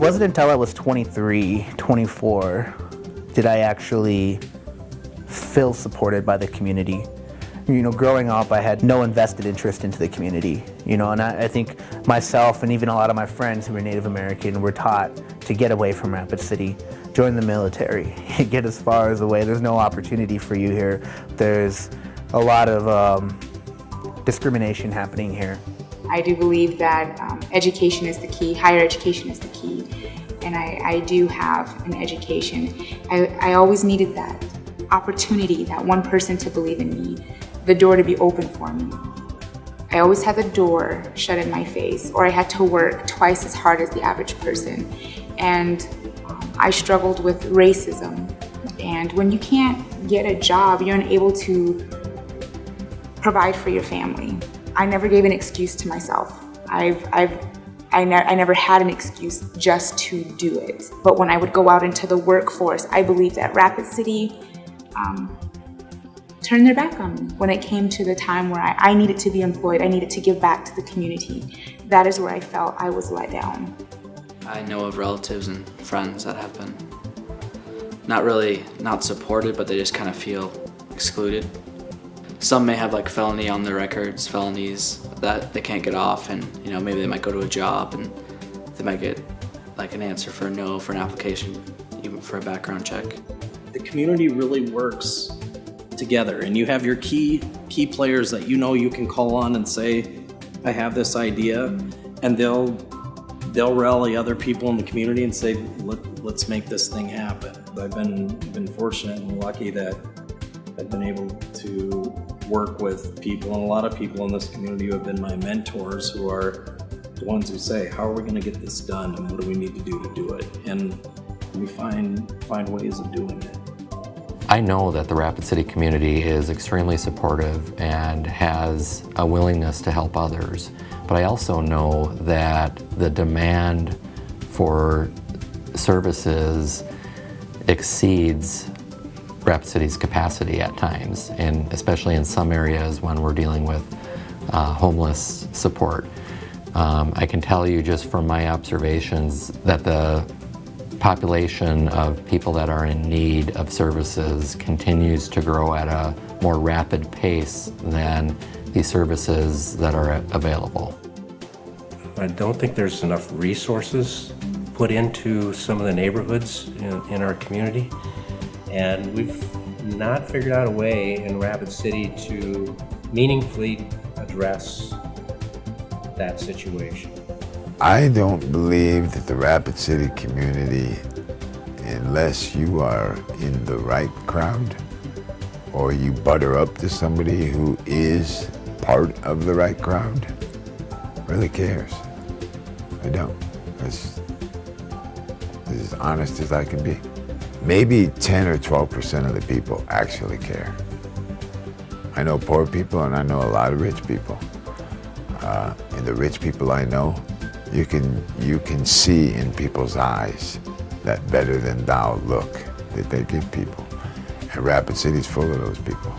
wasn't until I was 23, 24 did I actually feel supported by the community. You know, growing up, I had no invested interest into the community, you know, and I think myself and even a lot of my friends who were Native American were taught to get away from Rapid City, join the military, get as far as away. There's no opportunity for you here. There's a lot of discrimination happening here. I do believe that education is the key, higher education is the key, and I do have an education. I always needed that opportunity, that one person to believe in me, the door to be open for me. I always had the door shut in my face, or I had to work twice as hard as the average person. And I struggled with racism. And when you can't get a job, you're unable to provide for your family. I never gave an excuse to myself. I never had an excuse just to do it. But when I would go out into the workforce, I believe that Rapid City turned their back on me when it came to the time where I needed to be employed, I needed to give back to the community. That is where I felt I was let down. I know of relatives and friends that have been not supported, but they just kind of feel excluded. Some may have like felony on their records, felonies that they can't get off, and you know, maybe they might go to a job and they might get like an answer for a no for an application, even for a background check. The community really works together, and you have your key players that you know you can call on and say, I have this idea, and they'll rally other people in the community and say, let's make this thing happen. I've been fortunate and lucky that I've been able to work with people, and a lot of people in this community who have been my mentors, who are the ones who say, how are we going to get this done, and what do we need to do it? And we find ways of doing it. I know that the Rapid City community is extremely supportive and has a willingness to help others. But I also know that the demand for services exceeds Rapid City's capacity at times, and especially in some areas when we're dealing with homeless support. I can tell you just from my observations that the population of people that are in need of services continues to grow at a more rapid pace than the services that are available. I don't think there's enough resources put into some of the neighborhoods in our community, and we've not figured out a way in Rapid City to meaningfully address that situation. I don't believe that the Rapid City community, unless you are in the right crowd or you butter up to somebody who is part of the right crowd, really cares. I don't. That's as honest as I can be. Maybe 10 or 12% of the people actually care. I know poor people and I know a lot of rich people. And the rich people I know, you can see in people's eyes that better than thou look that they give people. And Rapid City's full of those people.